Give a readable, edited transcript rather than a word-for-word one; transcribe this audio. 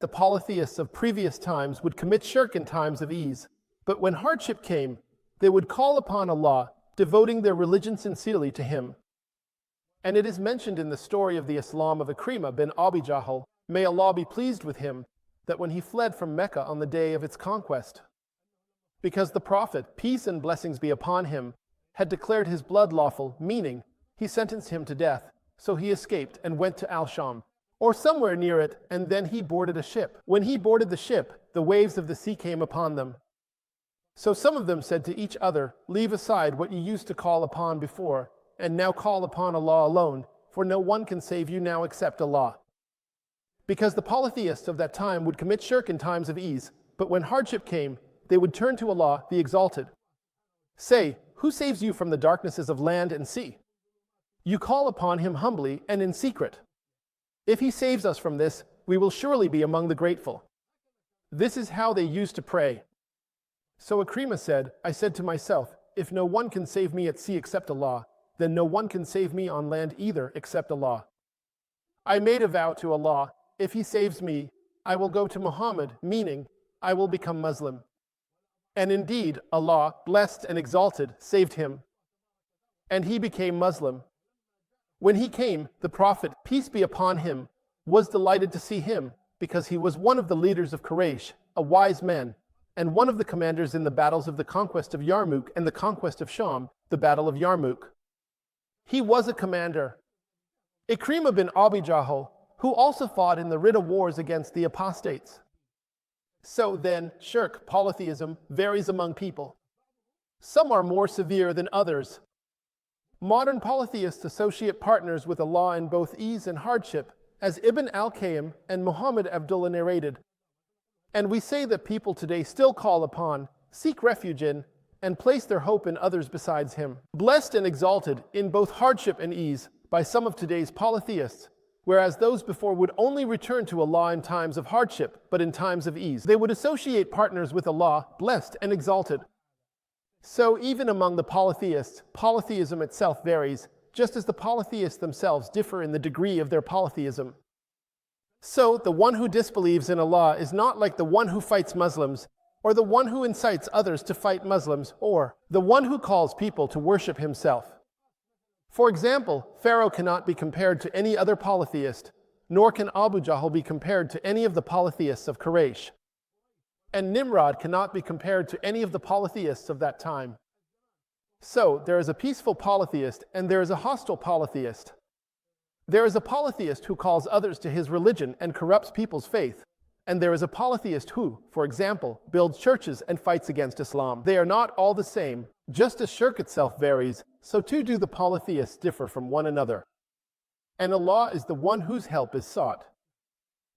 The polytheists of previous times would commit shirk in times of ease, but when hardship came, they would call upon Allah, devoting their religion sincerely to Him. And it is mentioned in the story of the Islam of Ikrimah bin Abi Jahl, may Allah be pleased with him, that when he fled from Mecca on the day of its conquest, because the Prophet, peace and blessings be upon him, had declared his blood lawful, meaning he sentenced him to death, so he escaped and went to Al-Sham, or somewhere near it, and then he boarded a ship. When he boarded the ship, the waves of the sea came upon them. So some of them said to each other, leave aside what you used to call upon before, and now call upon Allah alone, for no one can save you now except Allah. Because the polytheists of that time would commit shirk in times of ease, but when hardship came, they would turn to Allah, the Exalted. Say, who saves you from the darknesses of land and sea? You call upon Him humbly and in secret. If He saves us from this, we will surely be among the grateful. This is how they used to pray. So Ikrimah said, I said to myself, if no one can save me at sea except Allah, then no one can save me on land either except Allah. I made a vow to Allah, if He saves me, I will go to Muhammad, meaning, I will become Muslim. And indeed, Allah, blessed and exalted, saved him. And he became Muslim. When he came, the Prophet, peace be upon him, was delighted to see him, because he was one of the leaders of Quraysh, a wise man, and one of the commanders in the battles of the conquest of Yarmouk and the conquest of Sham, the battle of Yarmouk. He was a commander. Ikrimah bin Abi Jahl, who also fought in the Ridda wars against the apostates. So then, shirk, polytheism, varies among people. Some are more severe than others. Modern polytheists associate partners with Allah in both ease and hardship, as Ibn al-Qayyim and Muhammad Abdullah narrated. And we say that people today still call upon, seek refuge in, and place their hope in others besides Him. Blessed and exalted in both hardship and ease by some of today's polytheists, whereas those before would only return to Allah in times of hardship, but in times of ease. They would associate partners with Allah, blessed and exalted. So even among the polytheists, polytheism itself varies, just as the polytheists themselves differ in the degree of their polytheism. So the one who disbelieves in Allah is not like the one who fights Muslims, or the one who incites others to fight Muslims, or the one who calls people to worship himself. For example, Pharaoh cannot be compared to any other polytheist, nor can Abu Jahl be compared to any of the polytheists of Quraysh. And Nimrod cannot be compared to any of the polytheists of that time. So, there is a peaceful polytheist and there is a hostile polytheist. There is a polytheist who calls others to his religion and corrupts people's faith. And there is a polytheist who, for example, builds churches and fights against Islam. They are not all the same. Just as shirk itself varies, so too do the polytheists differ from one another. And Allah is the one whose help is sought.